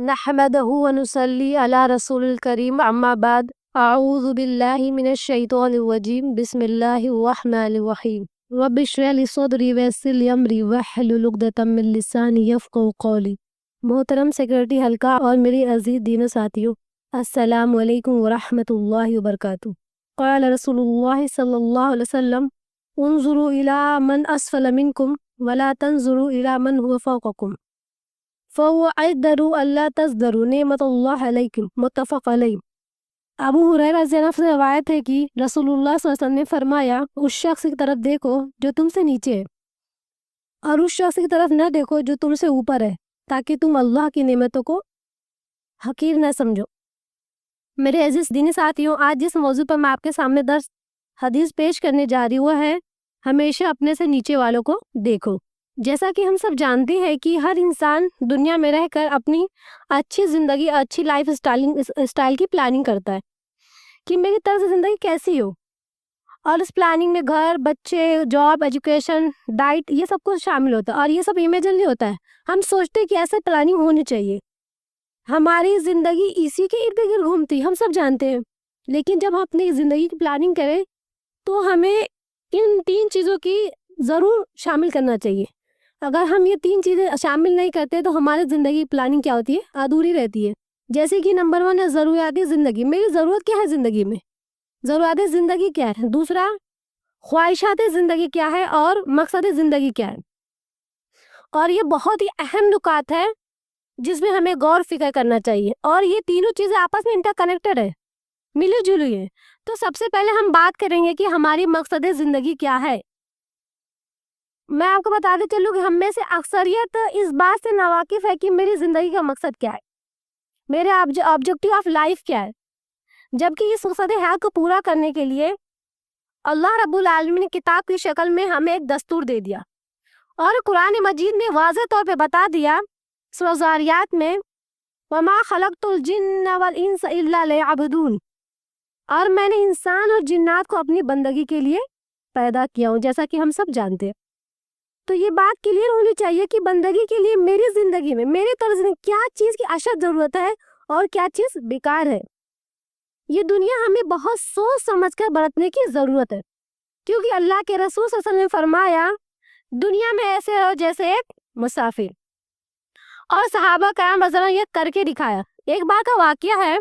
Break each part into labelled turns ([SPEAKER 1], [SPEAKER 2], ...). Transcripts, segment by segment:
[SPEAKER 1] نحمده ونصلي على رسول الكريم اما بعد اعوذ بالله من الشیطان الرجیم بسم اللہ الرحمن الرحیم رب اشرح لي صدری ویسر لي امری واحلل عقدۃ من لسانی یفقهوا قولی۔ محترم سیکرٹری حلقہ اور میری عزیز دینوں ساتھیوں، السلام علیکم ورحمۃ اللہ وبرکاتہ۔ قال رسول اللہ صلی اللہ علیہ وسلم انظروا الى من اسفل منکم ولا تنظروا الى من هو فوقکم فهو اجدر الا تزدروا نعمت اللہ علیکم، متفق علیہ۔ ابو ہریرہ رضی اللہ عنہ سے روایت ہے کہ رسول اللہ صلی اللہ علیہ وسلم نے فرمایا، اس شخص کی طرف دیکھو جو تم سے نیچے ہے اور اس شخص کی طرف نہ دیکھو جو تم سے اوپر ہے، تاکہ تم اللہ کی نعمتوں کو حقیر نہ سمجھو۔ میرے عزیز دینی ساتھیوں، آج جس موضوع پر میں آپ کے سامنے درس حدیث پیش کرنے جا رہی ہوں وہ ہے ہمیشہ اپنے سے نیچے والوں کو دیکھو۔ جیسا کہ ہم سب جانتے ہیں کہ ہر انسان دنیا میں رہ کر اپنی اچھی زندگی، اچھی لائف اسٹائل کی پلاننگ کرتا ہے کہ میری طرز زندگی کیسی ہو، اور اس پلاننگ میں گھر، بچے، جاب، ایجوکیشن، ڈائٹ، یہ سب کچھ شامل ہوتا ہے، اور یہ سب امیجنلی ہوتا ہے۔ ہم سوچتے ہیں کہ ایسے پلاننگ ہونی چاہیے، ہماری زندگی اسی کے ارد گرد گھومتی، ہم سب جانتے ہیں۔ لیکن جب ہم اپنی زندگی کی پلاننگ کریں تو ہمیں ان 3 چیزوں کی ضرور شامل کرنا چاہیے۔ اگر ہم یہ 3 چیزیں شامل نہیں کرتے تو ہماری زندگی پلاننگ کیا ہوتی ہے؟ ادھوری رہتی ہے۔ جیسے کہ نمبر 1 ہے ضروریات زندگی، میری ضرورت کیا ہے زندگی میں، ضروریات زندگی کیا ہے۔ دوسرا، خواہشات زندگی کیا ہے، اور مقصد زندگی کیا ہے۔ اور یہ بہت ہی اہم نکات ہے جس میں ہمیں غور فکر کرنا چاہیے، اور یہ تینوں چیزیں آپس میں انٹر کنیکٹڈ ہے، ملی جلی ہے۔ تو سب سے پہلے ہم بات کریں گے کہ ہماری مقصد زندگی کیا ہے۔ میں آپ کو بتاتے چلوں کہ ہم میں سے اکثریت اس بات سے ناواقف ہے کہ میری زندگی کا مقصد کیا ہے، میرے آبجیکٹیو آف لائف کیا ہے۔ جبکہ اس مقصد حیات کو پورا کرنے کے لیے اللہ رب العالمین نے کتاب کی شکل میں ہمیں ایک دستور دے دیا، اور قرآن مجید میں واضح طور پہ بتا دیا سورہ ذاریات میں وَمَا خَلَقْتُ الْجِنَّ وَالْإِنسَ إِلَّا لِيَعْبُدُونِ، اور میں نے انسان اور جنات کو اپنی بندگی کے لیے پیدا کیا ہوں، جیسا کہ ہم سب جانتے ہیں۔ تو یہ بات کلیئر ہونی چاہیے کہ بندگی کے لیے میری زندگی میں، میری طرز میں کیا چیز کی اشد ضرورت ہے اور کیا چیز بیکار ہے۔ یہ دنیا ہمیں بہت سوچ سمجھ کر برتنے کی ضرورت ہے، کیونکہ اللہ کے رسول صلی اللہ علیہ وسلم نے فرمایا دنیا میں ایسے ہو جیسے ایک مسافر، اور صحابہ کرام رضی اللہ عنہ یہ کر کے دکھایا۔ ایک بار کا واقعہ ہے،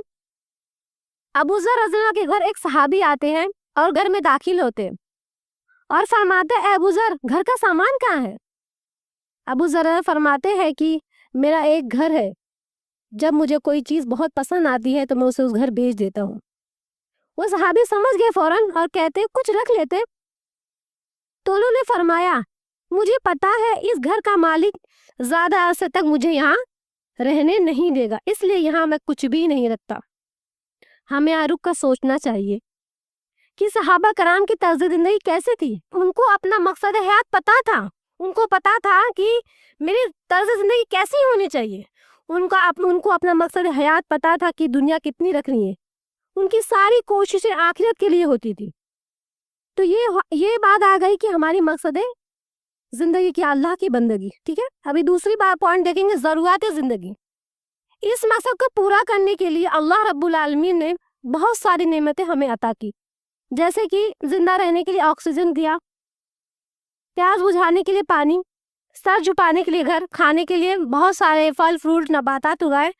[SPEAKER 1] ابو ذر رضی اللہ عنہ کے گھر ایک صحابی آتے ہیں اور گھر میں داخل ہوتے ہیں اور فرماتے اے ابو ذر، گھر کا سامان کہاں ہے؟ ابو ذر فرماتے ہیں کہ میرا ایک گھر ہے، جب مجھے کوئی چیز بہت پسند آتی ہے تو میں اسے اس گھر بھیج دیتا ہوں۔ وہ صحابی سمجھ گئے فوراً اور کہتے کچھ رکھ لیتے۔ تو انہوں نے فرمایا مجھے پتا ہے اس گھر کا مالک زیادہ عرصے تک مجھے یہاں رہنے نہیں دے گا، اس لیے یہاں میں کچھ بھی نہیں رکھتا۔ ہمیں یہاں رک کر سوچنا چاہیے کہ صحابہ کرام کی طرز زندگی کیسے تھی۔ ان کو اپنا مقصد حیات پتا تھا، ان کو پتا تھا کہ میری طرز زندگی کیسی ہونی چاہیے۔ ان کو اپنا مقصد حیات پتا تھا کہ دنیا کتنی رکھنی ہے۔ ان کی ساری کوششیں آخرت کے لیے ہوتی تھی۔ تو یہ بات آ گئی کہ ہماری مقصد زندگی کیا؟ اللہ کی بندگی۔ ٹھیک ہے، ابھی دوسری پوائنٹ دیکھیں گے، ضروریات زندگی۔ اس مقصد کو پورا کرنے کے لیے اللہ رب العالمین نے بہت ساری نعمتیں ہمیں عطا کی، جیسے کہ زندہ رہنے کے لیے آکسیجن دیا، پیاس بجھانے کے لیے پانی، سر چھپانے کے لیے گھر، کھانے کے لیے بہت سارے پھل فروٹ نباتات اگائے،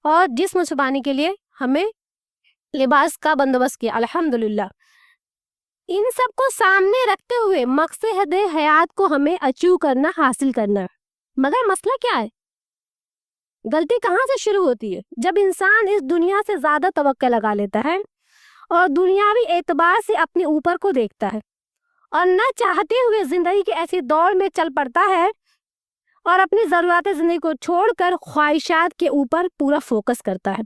[SPEAKER 1] اور جسم چھپانے کے لیے ہمیں لباس کا بندوبست کیا، الحمدللہ۔ ان سب کو سامنے رکھتے ہوئے مقصد حیات کو ہمیں اچیو کرنا، حاصل کرنا۔ مگر مسئلہ کیا ہے؟ غلطی کہاں سے شروع ہوتی ہے؟ جب انسان اس دنیا سے زیادہ توقع لگا لیتا ہے اور دنیاوی اعتبار سے اپنے اوپر کو دیکھتا ہے، اور نہ چاہتے ہوئے زندگی کے ایسی دوڑ میں چل پڑتا ہے، اور اپنی ضروریات زندگی کو چھوڑ کر خواہشات کے اوپر پورا فوکس کرتا ہے،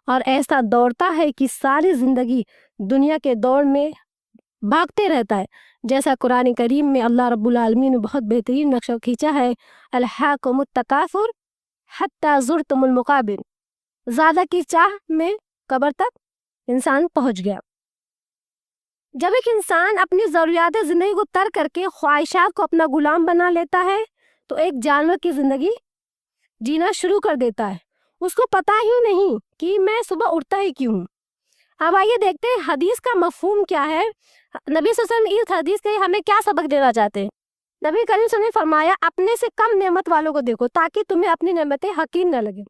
[SPEAKER 1] اور ایسا دوڑتا ہے کہ ساری زندگی دنیا کے دوڑ میں بھاگتے رہتا ہے۔ جیسا قرآن کریم میں اللہ رب العالمین نے بہت بہترین نقشہ کھینچا ہے، الہاکم التکاثر حتی زرتم المقابر، زیادہ کی چاہ میں قبر تک انسان پہنچ گیا۔ جب ایک انسان اپنی ضروریات زندگی کو ترک کر کے خواہشات کو اپنا غلام بنا لیتا ہے تو ایک جانور کی زندگی جینا شروع کر دیتا ہے، اس کو پتا ہی نہیں کہ میں صبح اٹھتا ہی کیوں ہوں۔ اب آئیے دیکھتے ہیں حدیث کا مفہوم کیا ہے، نبی صلی اللہ علیہ وسلم اس حدیث سے ہمیں کیا سبق دینا چاہتے ہیں۔ نبی کریم صلی اللہ علیہ وسلم نے فرمایا اپنے سے کم نعمت والوں کو دیکھو تاکہ تمہیں اپنی نعمتیں حقیر نہ لگے۔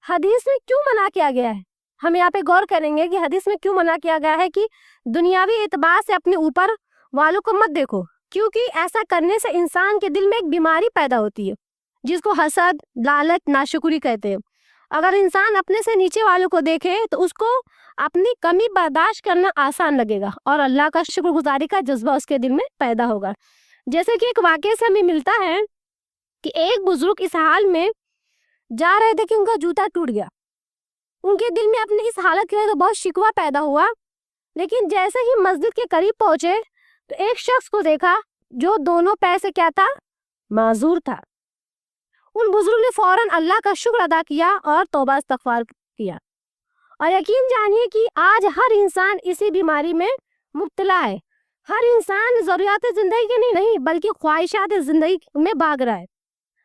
[SPEAKER 1] حدیث میں کیوں منع کیا گیا ہے؟ ہم یہاں پہ غور کریں گے کہ حدیث میں کیوں منع کیا گیا ہے کہ دنیاوی اعتبار سے اپنے اوپر والوں کو مت دیکھو، کیونکہ ایسا کرنے سے انسان کے دل میں ایک بیماری پیدا ہوتی ہے جس کو حسد، لالچ، ناشکری کہتے ہیں۔ اگر انسان اپنے سے نیچے والوں کو دیکھے تو اس کو اپنی کمی برداشت کرنا آسان لگے گا اور اللہ کا شکر گزاری کا جذبہ اس کے دل میں پیدا ہوگا۔ جیسے کہ ایک واقعے سے ہمیں ملتا ہے کہ ایک بزرگ اس حال میں جا رہے تھے کہ ان کا جوتا ٹوٹ گیا۔ ان کے دل میں اپنی اس حالت کے لیے بہت شکوہ پیدا ہوا، لیکن جیسے ہی مسجد کے قریب پہنچے تو ایک شخص کو دیکھا جو دونوں پیر سے کیا تھا؟ معذور تھا۔ ان بزرگ نے فوراً اللہ کا شکر ادا کیا اور توبہ استغفار کیا، اور یقین جانیے کہ آج ہر انسان اسی بیماری میں مبتلا ہے۔ ہر انسان ضروریات زندگی کے نہیں بلکہ خواہشات زندگی میں بھاگ رہا ہے۔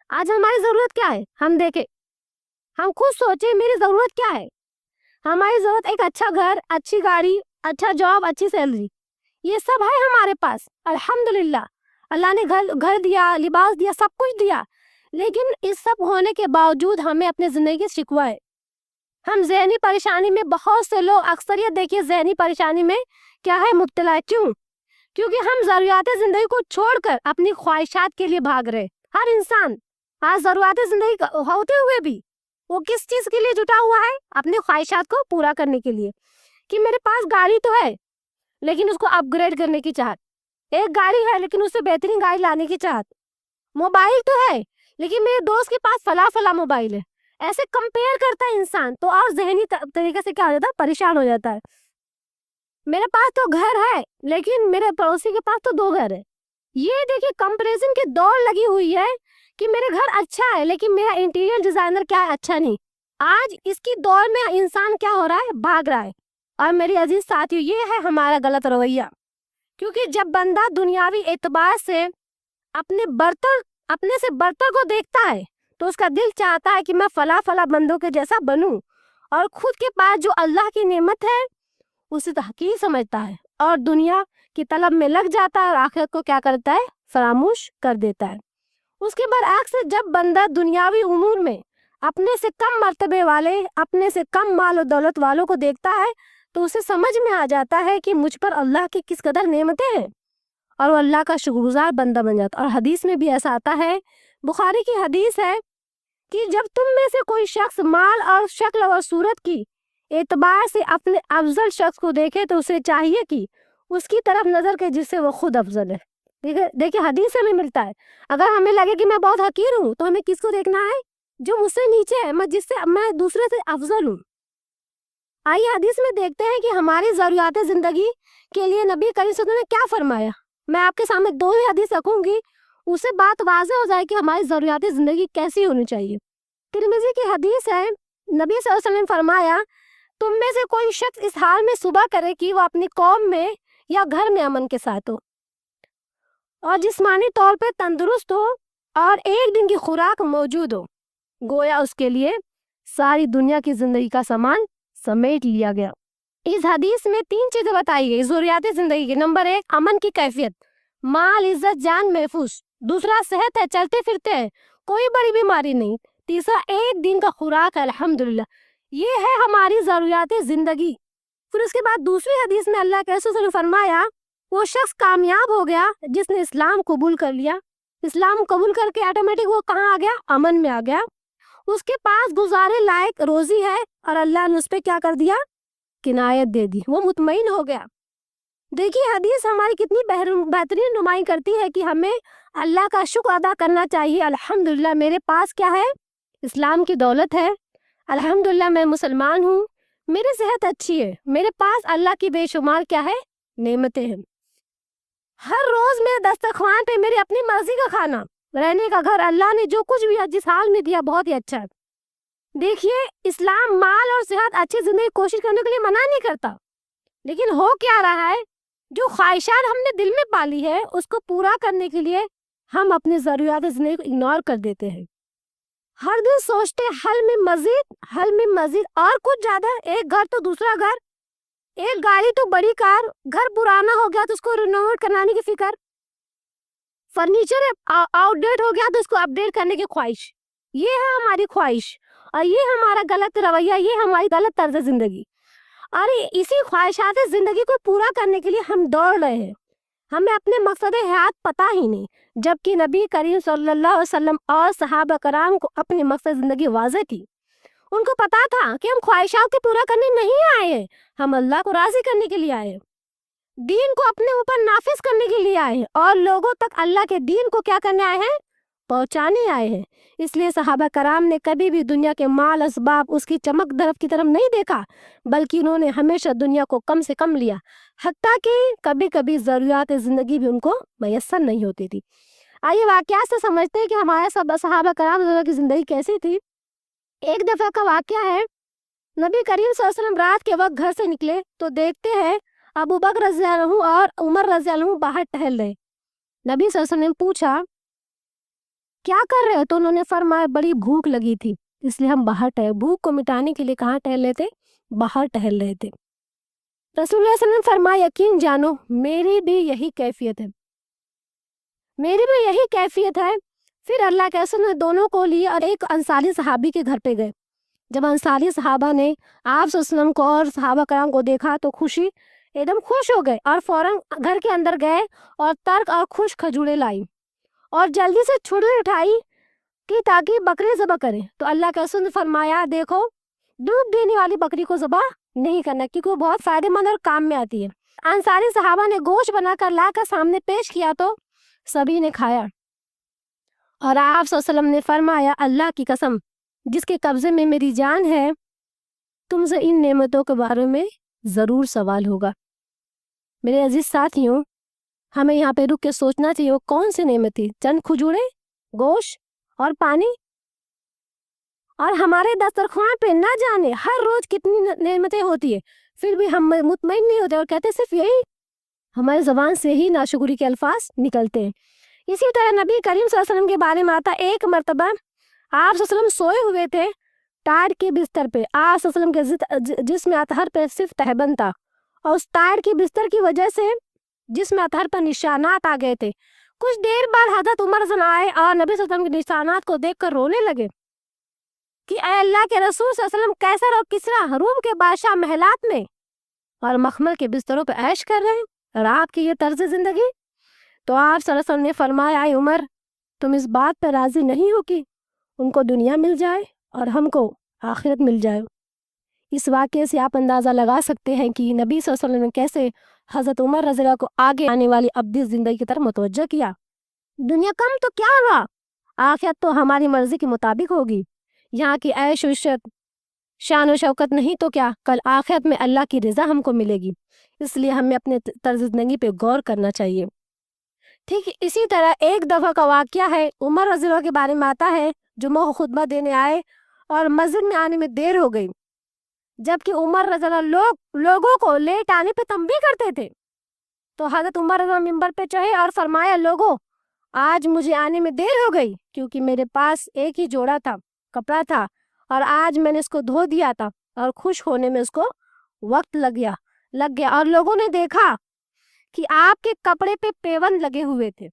[SPEAKER 1] آج ہماری ضرورت کیا ہے؟ ہم دیکھیں، ہم خود سوچیں میری ضرورت کیا ہے؟ ہماری ضرورت ایک اچھا گھر، اچھی گاڑی، اچھا جاب، اچھی سیلری، یہ سب ہے ہمارے پاس الحمدللہ۔ اللہ نے گھر دیا، لباس دیا، سب کچھ دیا، لیکن اس سب ہونے کے باوجود ہمیں اپنے زندگی کی شکوہ ہے۔ ہم ذہنی پریشانی میں، بہت سے لوگ اکثریت دیکھیے ذہنی پریشانی میں کیا ہے؟ مبتلا ہے۔ کیوں؟ کیونکہ ہم ضروریات زندگی کو چھوڑ کر اپنی خواہشات کے لیے بھاگ رہے۔ ہر انسان آج ضروریات زندگی ہوتے ہوئے بھی وہ کس چیز کے لیے جٹا ہوا ہے؟ اپنی خواہشات کو پورا کرنے کے لیے، کہ میرے پاس گاڑی تو ہے لیکن اس کو اپ گریڈ کرنے کی چاہت، ایک گاڑی ہے لیکن اس سے بہترین گاڑی لانے کی چاہت، موبائل تو ہے لیکن میرے دوست کے پاس فلاں موبائل ہے۔ ایسے کمپیئر کرتا ہے انسان تو اور ذہنی طریقے سے کیا ہو جاتا ہے؟ پریشان ہو جاتا ہے۔ میرے پاس تو گھر ہے لیکن میرے پڑوسی کے پاس تو 2 گھر ہے۔ یہ دیکھیے کمپیریزن کی دوڑ لگی ہوئی ہے کہ میرے گھر اچھا ہے لیکن میرا انٹیریئر ڈیزائنر کیا ہے؟ اچھا نہیں۔ آج اس کی دوڑ میں انسان کیا ہو رہا ہے؟ بھاگ رہا ہے۔ اور میری عزیز ساتھیو، یہ ہے ہمارا غلط رویہ، کیونکہ جب بندہ دنیاوی اعتبار سے اپنے سے برتر کو دیکھتا ہے تو اس کا دل چاہتا ہے کہ میں فلاں بندوں کے جیسا بنوں، اور خود کے پاس جو اللہ کی نعمت ہے اسے تحقیر سمجھتا ہے اور دنیا کی طلب میں لگ جاتا ہے اور آخرت کو کیا کرتا ہے؟ فراموش کر دیتا ہے۔ اس کے برعکس جب بندہ دنیاوی امور میں اپنے سے کم مرتبے والے، اپنے سے کم مال و دولت والوں کو دیکھتا ہے تو اسے سمجھ میں آ جاتا ہے کہ مجھ پر اللہ کی کس قدر نعمتیں ہیں، اور وہ اللہ کا شکر گزار بندہ بن جاتا ہے۔ اور حدیث میں بھی ایسا آتا ہے، بخاری کی حدیث ہے کہ جب تم میں سے کوئی شخص مال اور شکل اور صورت کی اعتبار سے اپنے افضل شخص کو دیکھے تو اسے چاہیے کہ اس کی طرف نظر کے جس سے وہ خود افضل ہے۔ دیکھیں حدیث سے بھی ملتا ہے، اگر ہمیں لگے کہ میں بہت حقیر ہوں تو ہمیں کس کو دیکھنا ہے؟ جو مجھ سے نیچے ہے، میں دوسرے سے افضل ہوں۔ آئیے حدیث میں دیکھتے ہیں کہ ہماری ضروریات زندگی کے لیے نبی کریم صلی اللہ علیہ وسلم نے کیا فرمایا۔ میں آپ کے سامنے 2 ہی حدیث رکھوں گی، اس سے بات واضح ہو جائے کہ ہماری ضروریات زندگی کیسی ہونی چاہیے۔ ترمذی کی حدیث ہے، نبی صلی اللہ علیہ وسلم نے فرمایا تم میں سے کوئی شخص اس حال میں صبح کرے کہ وہ اپنی قوم میں یا گھر میں امن کے ساتھ ہو اور جسمانی طور پہ تندرست ہو اور ایک دن کی خوراک موجود ہو، گویا اس کے لیے ساری دنیا کی زندگی کا سامان سمیٹ لیا گیا۔ اس حدیث میں 3 چیزیں بتائی گئی ضروریات زندگی کی۔ نمبر 1 امن کی کیفیت، مال، عزت، جان محفوظ۔ دوسرا صحت ہے، چلتے پھرتے ہیں، کوئی بڑی بیماری نہیں۔ تیسرا ایک دن کا خوراک ہے، الحمدللہ۔ یہ ہے ہماری ضروریات زندگی۔ پھر اس کے بعد دوسری حدیث میں اللہ کے رسول نے فرمایا وہ شخص کامیاب ہو گیا جس نے اسلام قبول کر لیا۔ اسلام قبول کر کے آٹومیٹک وہ کہاں آ گیا؟ امن میں آ گیا۔ اس کے پاس گزارے لائق روزی ہے اور اللہ نے اس پہ کیا کر دیا؟ کنایت دے دی، وہ مطمئن ہو گیا۔ دیکھیے حدیث ہماری کتنی بہترین نمائش کرتی ہے کہ ہمیں اللہ کا شکر ادا کرنا چاہیے۔ الحمدللہ میرے پاس کیا ہے؟ اسلام کی دولت ہے، الحمدللہ میں مسلمان ہوں، میری صحت اچھی ہے، میرے پاس اللہ کی بے شمار کیا ہے؟ نعمتیں ہیں۔ ہر روز میرے دسترخوان پہ میری اپنی مرضی کا کھانا، رہنے کا گھر، اللہ نے جو کچھ بھی جس حال میں دیا بہت ہی اچھا ہے۔ دیکھیے اسلام مال اور صحت، اچھی زندگی کوشش کرنے کے لیے منع نہیں کرتا، لیکن ہو کیا رہا ہے؟ جو خواہشات ہم نے دل میں پالی ہے اس کو پورا کرنے کے لیے ہم اپنی ضروریات زندگی کو اگنور کر دیتے ہیں۔ ہر دن سوچتے حل میں مزید اور کچھ زیادہ، ایک گھر تو دوسرا گھر، ایک گاڑی تو بڑی کار، گھر پرانا ہو گیا تو اس کو رینوویٹ کرانے کی فکر، فرنیچر آؤٹ ڈیٹ ہو گیا تو اس کو اپ ڈیٹ کرنے کی خواہش. یہ ہے ہماری خواہش اور یہ ہمارا غلط رویہ، یہ ہماری غلط طرز زندگی. اور اسی خواہشات زندگی کو پورا کرنے کے لیے ہم دوڑ رہے ہیں، ہمیں اپنے مقصد حیات پتہ ہی نہیں، جبکہ نبی کریم صلی اللہ علیہ وسلم اور صحابہ کرام کو اپنی مقصد زندگی واضح تھی. ان کو پتا تھا کہ ہم خواہشات کو پورا کرنے نہیں آئے ہیں، ہم اللہ کو راضی کرنے کے لیے آئے ہیں، دین کو اپنے اوپر نافذ کرنے کے لیے آئے ہیں، اور لوگوں تک اللہ کے دین کو کیا کرنے آئے ہیں؟ پہنچانے آئے ہیں. اس لیے صحابہ کرام نے کبھی بھی دنیا کے مال اسباب، اس کی چمک دھمک کی طرف نہیں دیکھا، بلکہ انہوں نے ہمیشہ دنیا کو کم سے کم لیا، حتیٰ کہ کبھی کبھی ضروریات زندگی بھی ان کو میسر نہیں ہوتی تھی. آئیے واقعات سے سمجھتے ہیں کہ ہمارے صحابہ کرام کی زندگی کیسی تھی. ایک دفعہ کا واقعہ ہے، نبی کریم صلی اللہ علیہ وسلم رات کے وقت گھر سے نکلے تو دیکھتے ہیں ابو بکر رضی اللہ عنہ اور عمر رضی اللہ عنہ باہر ٹہل رہے. نبی صلی اللہ علیہ وسلم نے پوچھا کیا کر رہے ہو؟ تو انہوں نے فرمایا بڑی بھوک لگی تھی اس لیے ہم باہر ٹہل، بھوک کو مٹانے کے لیے کہاں ٹہل رہے تھے؟ باہر ٹہل رہے تھے. رسول اللہ صلی اللہ علیہ وسلم نے فرمایا یقین جانو میری بھی یہی کیفیت ہے، میری بھی یہی کیفیت ہے. پھر اللہ کے رسول نے دونوں کو لیے اور ایک انصاری صحابی کے گھر پہ گئے. جب انصاری صحابہ نے آپ صلی اللہ علیہ وسلم کو اور صحابہ کرام کو دیکھا تو ایک دم خوش ہو گئے اور فوراً گھر کے اندر گئے اور ترک اور خوش کھجورے لائی اور جلدی سے چھری اٹھائی کہ تاکہ بکری ذبح کریں. تو اللہ کے رسول نے فرمایا دیکھو دودھ دینے والی بکری کو ذبح نہیں کرنا کیونکہ وہ بہت فائدہ مند اور کام میں آتی ہے. انصاری صحابہ نے گوشت بنا کر لا کر سامنے پیش کیا تو سبھی نے کھایا اور آپ صلی اللہ علیہ وسلم نے فرمایا اللہ کی قسم جس کے قبضے میں میری جان ہے تم سے ان نعمتوں کے بارے میں ضرور سوال ہوگا. میرے عزیز ساتھیوں، ہمیں یہاں پہ رک کے سوچنا چاہیے وہ کون سی نعمت تھی؟ چند کھجورے، گوشت اور پانی. اور ہمارے دسترخوان پہ نہ جانے ہر روز کتنی نعمتیں ہوتی ہے، پھر بھی ہم مطمئن نہیں ہوتے اور کہتے صرف یہی، ہماری زبان سے ہی ناشکری کے الفاظ نکلتے ہیں. اسی طرح نبی کریم صلی اللہ علیہ وسلم کے بارے میں آتا ایک مرتبہ آپ صلی اللہ علیہ وسلم سوئے ہوئے تھے ٹاٹ کے بستر پہ. آپ صلی اللہ علیہ وسلم کے جسم اطہر پہ صرف تہبند تھا اور اس ٹاٹ کی بستر کی وجہ سے جسم اطہر پر نشانات آ گئے تھے. کچھ دیر بعد حضرت عمر رضی اللہ آئے اور نبی صلی اللہ علیہ وسلم کے نشانات کو دیکھ کر رونے لگے کہ اے اللہ کے رسول صلی اللہ علیہ وسلم کیسر اور کسرا روم کے بادشاہ محلات میں اور مخمل کے بستروں پہ عیش کر رہے ہیں اور آپ کی یہ طرز زندگی. تو آپ صلی اللہ علیہ وسلم نے فرمایا اے عمر تم اس بات پر راضی نہیں ہو کہ ان کو دنیا مل جائے اور ہم کو آخرت مل جائے. اس واقعے سے آپ اندازہ لگا سکتے ہیں کہ نبی صلی اللہ علیہ وسلم نے کیسے حضرت عمر رضی اللہ کو آگے آنے والی ابدی زندگی کی طرف متوجہ کیا. دنیا کم تو کیا ہوا، آخرت تو ہماری مرضی کے مطابق ہوگی. یہاں کی عیش و عشرت شان و شوکت نہیں تو کیا کل آخرت میں اللہ کی رضا ہم کو ملے گی. اس لیے ہمیں اپنے طرز زندگی پہ غور کرنا چاہیے. ٹھیک اسی طرح ایک دفعہ کا واقعہ ہے، عمر رضی اللہ کے بارے میں آتا ہے جمعہ کو خطبہ دینے آئے اور مسجد میں آنے میں دیر ہو گئی، جبکہ عمر رضی اللہ لوگوں کو لیٹ آنے پہ تنبیہ کرتے تھے. تو حضرت عمر رضی اللہ منبر پہ چڑھے اور فرمایا لوگوں آج مجھے آنے میں دیر ہو گئی کیونکہ میرے پاس ایک ہی جوڑا تھا کپڑا تھا اور آج میں نے اس کو دھو دیا تھا اور خوش ہونے میں اس کو وقت لگ گیا اور لوگوں نے دیکھا کہ آپ کے کپڑے پہ پیوند لگے ہوئے تھے.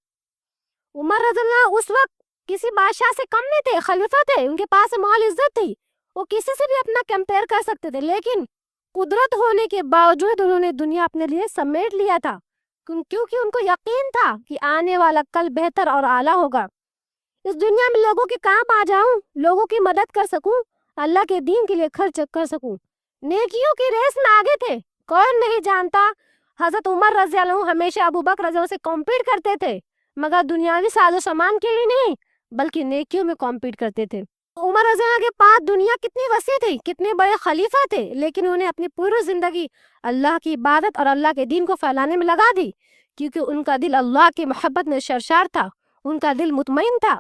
[SPEAKER 1] عمر رضی اللہ اس وقت کسی بادشاہ سے کم نہیں تھے، خلیفہ تھے، ان کے پاس مال عزت تھی، وہ کسی سے بھی اپنا کمپیئر کر سکتے تھے، لیکن قدرت ہونے کے باوجود انہوں نے دنیا اپنے لیے سمیٹ لیا تھا کیونکہ ان کو یقین تھا کہ آنے والا کل بہتر اور اعلیٰ ہوگا. اس دنیا میں لوگوں کے کام آ جاؤں، لوگوں کی مدد کر سکوں، اللہ کے دین کے لیے خرچ کر سکوں. نیکیوں کی ریس میں آگے تھے، کون نہیں جانتا حضرت عمر رضی اللہ عنہ ہمیشہ ابو بکر رضی اللہ سے کمپیٹ کرتے تھے، مگر دنیاوی ساز و سامان کے لیے نہیں بلکہ نیکیوں میں کمپیٹ کرتے تھے. عمر رضی اللہ کے پاس دنیا کتنی وسیع تھی، کتنے بڑے خلیفہ تھے، لیکن انہیں اپنی پوری زندگی اللہ کی عبادت اور اللہ کے دین کو پھیلانے میں لگا دی کیونکہ ان کا دل اللہ کی محبت میں سرشار تھا، ان کا دل مطمئن تھا.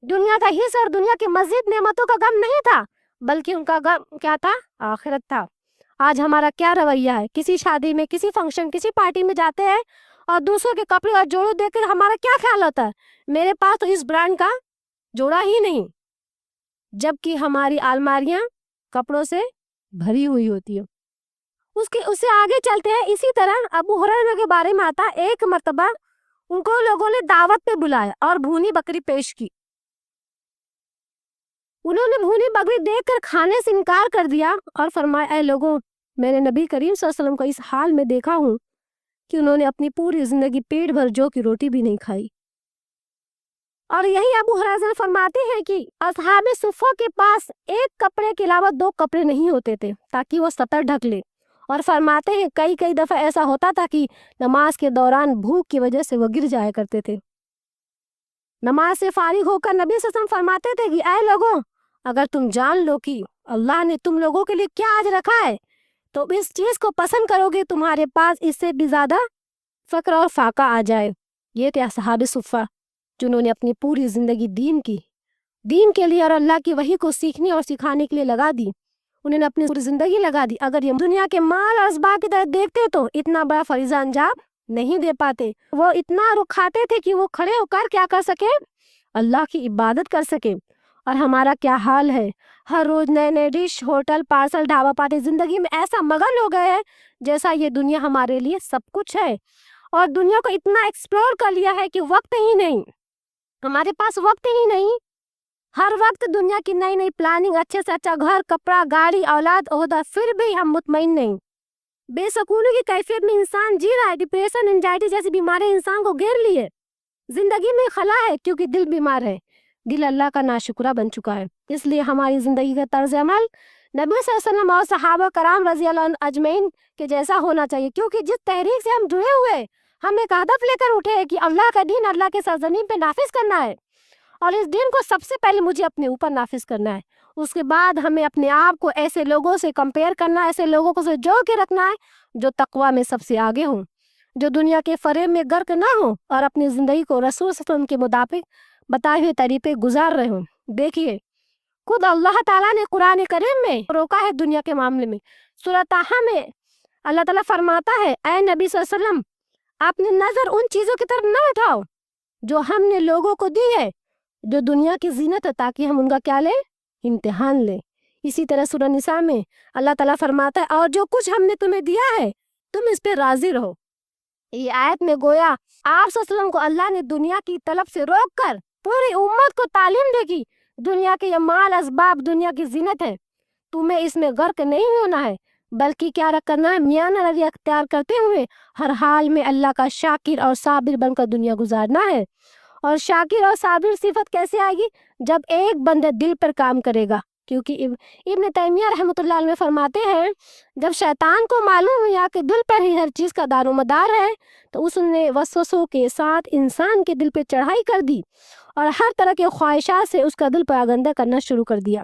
[SPEAKER 1] دنیا کا حص اور دنیا کی مزید نعمتوں کا غم نہیں تھا بلکہ ان کا غم کیا تھا؟ آخرت تھا. آج ہمارا کیا رویہ ہے؟ کسی شادی میں، کسی فنکشن، کسی پارٹی میں جاتے ہیں اور دوسروں کے کپڑے اور جوڑے دیکھ کر ہمارا کیا خیال ہوتا ہے؟ میرے پاس تو اس برانڈ کا جوڑا ہی نہیں. جبکہ ہماری الماریاں کپڑوں سے بھری ہوئی ہوتی ہے۔ اس سے آگے چلتے ہیں۔ اسی طرح ابو ہریرہ کے بارے میں آتا ہے، ایک مرتبہ ان کو لوگوں نے دعوت پہ بلایا اور بھونی بکری پیش کی۔ انہوں نے بھونی بکری دیکھ کر کھانے سے انکار کر دیا اور فرمایا، اے لوگوں، میں نے نبی کریم صلی اللہ علیہ وسلم کو اس حال میں دیکھا ہوں کہ انہوں نے اپنی پوری زندگی پیٹ بھر جو کی روٹی بھی نہیں کھائی۔ اور یہی ابو ہریرہ فرماتے ہیں کہ اصحاب صفہ کے پاس ایک کپڑے کے علاوہ 2 کپڑے نہیں ہوتے تھے تاکہ وہ سطر ڈھک لے، اور فرماتے ہیں کئی دفعہ ایسا ہوتا تھا کہ نماز کے دوران بھوک کی وجہ سے وہ گر جایا کرتے تھے۔ نماز سے فارغ ہو کر نبی صلی اللہ علیہ وسلم فرماتے تھے کہ اے لوگوں، اگر تم جان لو کہ اللہ نے تم لوگوں کے لیے کیا آج رکھا ہے تو اس چیز کو پسند کرو گے، تمہارے پاس اس سے بھی زیادہ فقر اور فاقہ آ جائے۔ یہ تھے اصحاب صفہ، جنہوں نے اپنی پوری زندگی دین کے لیے اور اللہ کی وحی کو سیکھنے اور سکھانے کے لیے لگا دی۔ انہوں نے اپنی پوری زندگی لگا دی۔ اگر یہ دنیا کے مال اور اسباب کی طرف دیکھتے تو اتنا بڑا فریضہ انجام نہیں دے پاتے۔ وہ اتنا رکھاتے تھے کہ وہ کھڑے ہو کر کیا کر سکے؟ اللہ کی عبادت کر سکے۔ اور ہمارا کیا حال ہے؟ ہر روز نئے dish, hotel, parcel, dhaba party, زندگی میں ایسا مگن ہو گئے ہیں جیسا یہ دنیا ہمارے لیے سب کچھ ہے، اور دنیا کو اتنا ایکسپلور کر لیا ہے کہ وقت ہی نہیں، ہمارے پاس وقت ہی نہیں۔ ہر وقت دنیا کی نئی پلاننگ، اچھے سے اچھا گھر، کپڑا، گاڑی، اولاد، عہدہ، پھر بھی ہم مطمئن نہیں۔ بے سکونی کی کیفیت میں انسان جی رہا ہے۔ ڈپریشن، انزائٹی جیسی بیماری انسان کو گھیر لی ہے۔ زندگی میں خلا ہے کیونکہ دل بیمار ہے، دل اللہ کا ناشکرہ بن چکا ہے۔ اس لیے ہماری زندگی کا طرز عمل نبی صلی اللہ علیہ وسلم اور صحابہ کرام رضی اللہ عنہ اجمعین کے جیسا ہونا چاہیے، کیونکہ جس تحریک سے ہم جڑے ہوئے، ہم ایک ہدف لے کر اٹھے کہ اللہ کا دین اللہ کے سرزمین پہ نافذ کرنا ہے، اور اس دین کو سب سے پہلے مجھے اپنے اوپر نافذ کرنا ہے۔ اس کے بعد ہمیں اپنے آپ کو ایسے لوگوں سے کمپیئر کرنا ہے، ایسے لوگوں کو سے جوڑ کے رکھنا ہے جو تقویٰ میں سب سے آگے ہوں، جو دنیا کے فریب میں غرق نہ ہوں اور اپنی زندگی کو رسول صلی اللہ علیہ وسلم کے مطابق بتائے ہوئے طریقے گزار رہے ہوں۔ دیکھیے، خود اللہ تعالیٰ نے قرآن کریم میں روکا ہے دنیا کے معاملے میں۔ سورہ طٰہٰ میں اللہ تعالیٰ فرماتا ہے، اے نبی صلی اللہ علیہ وسلم، اپنی نظر ان چیزوں کی طرف نہ اٹھاؤ جو ہم نے لوگوں کو دی ہے، جو دنیا کی زینت ہے، تاکہ ہم ان کا کیا لیں؟ امتحان لیں۔ اسی طرح سورہ نساء میں اللہ تعالیٰ فرماتا ہے، اور جو کچھ ہم نے تمہیں دیا ہے تم اس پہ راضی رہو۔ یہ آیت میں گویا آپ صلی اللہ علیہ وسلم کو اللہ نے دنیا کی طلب سے روک کر پوری امت کو تعلیم دے گی، دنیا کے یہ مال اسباب دنیا کی زینت ہے، تمہیں اس میں غرق نہیں ہونا ہے، بلکہ کیا کرنا ہے؟ میانہ روی اختیار کرتے ہوئے ہر حال میں اللہ کا شاکر اور صابر بن کر دنیا گزارنا ہے۔ اور شاکر اور صابر صفت کیسے آئے گی؟ جب ایک بندہ دل پر کام کرے گا، کیونکہ ابن تیمیہ رحمۃ اللہ علیہ فرماتے ہیں، جب شیطان کو معلوم ہوا کہ دل پر ہی ہر چیز کا دار و مدار ہے تو اس نے وسوسوں کے ساتھ انسان کے دل پہ چڑھائی کر دی اور ہر طرح کے خواہشات سے اس کا دل پراگندہ کرنا شروع کر دیا۔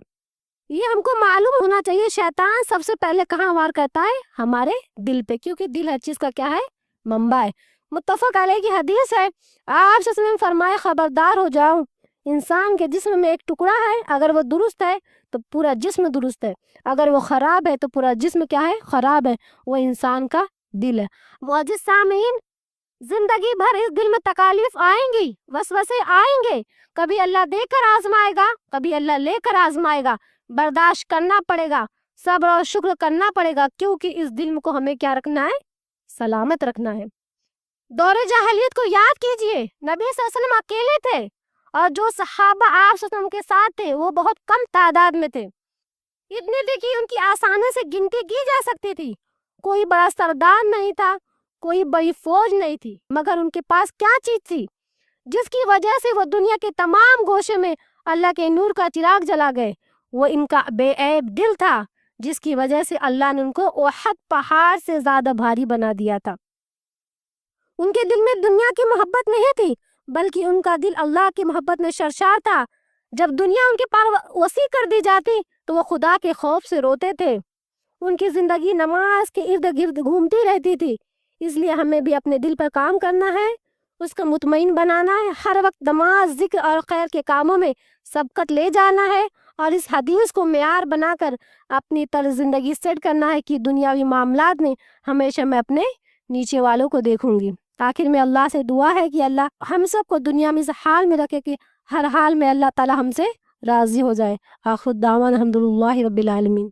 [SPEAKER 1] یہ ہم کو معلوم ہونا چاہیے، شیطان سب سے پہلے کہاں وار کرتا ہے؟ ہمارے دل پہ، کیونکہ دل ہر چیز کا کیا ہے؟ منبع ہے۔ متفق علیہ کی حدیث ہے، آپ صلی اللہ علیہ وسلم فرمائے، خبردار ہو جاؤ، انسان کے جسم میں ایک ٹکڑا ہے، اگر وہ درست ہے تو پورا جسم درست ہے، اگر وہ خراب ہے تو پورا جسم کیا ہے؟ خراب ہے۔ وہ انسان کا دل ہے۔ معزز سامعین، زندگی بھر اس دل میں تکالیف آئیں گی، وسوسے آئیں گے، کبھی اللہ دے کر آزمائے گا، کبھی اللہ لے کر آزمائے گا، برداشت کرنا پڑے گا، صبر اور شکر کرنا پڑے گا، کیونکہ اس دل کو ہمیں کیا رکھنا ہے؟ سلامت رکھنا ہے۔ دور جاہلیت کو یاد کیجئے، نبی صلی اللہ علیہ وسلم اکیلے تھے اور جو صحابہ آپ صلی اللہ علیہ وسلم کے ساتھ تھے وہ بہت کم تعداد میں تھے، اتنے تھے کہ ان کی آسانی سے گنتی کی جا سکتی تھی۔ کوئی بڑا سردار نہیں تھا، کوئی بڑی فوج نہیں تھی، مگر ان کے پاس کیا چیز تھی جس کی وجہ سے وہ دنیا کے تمام گوشے میں اللہ کے نور کا چراغ جلا گئے؟ وہ ان کا بے عیب دل تھا، جس کی وجہ سے اللہ نے ان کو احد پہاڑ سے زیادہ بھاری بنا دیا تھا۔ ان کے دل میں دنیا کی محبت نہیں تھی، بلکہ ان کا دل اللہ کی محبت میں سرشار تھا۔ جب دنیا ان کے پاس وسیع کر دی جاتی تو وہ خدا کے خوف سے روتے تھے۔ ان کی زندگی نماز کے ارد گرد گھومتی رہتی تھی۔ اس لیے ہمیں بھی اپنے دل پر کام کرنا ہے، اس کو مطمئن بنانا ہے، ہر وقت نماز، ذکر اور خیر کے کاموں میں سبقت لے جانا ہے، اور اس حدیث کو معیار بنا کر اپنی طرز زندگی سیٹ کرنا ہے کہ دنیاوی معاملات میں ہمیشہ میں اپنے نیچے والوں کو دیکھوں گی۔ آخر میں اللہ سے دعا ہے کہ اللہ ہم سب کو دنیا میں اس حال میں رکھے کہ ہر حال میں اللہ تعالی ہم سے راضی ہو جائے۔ آخر الدعوانا الحمدللہ رب العالمین۔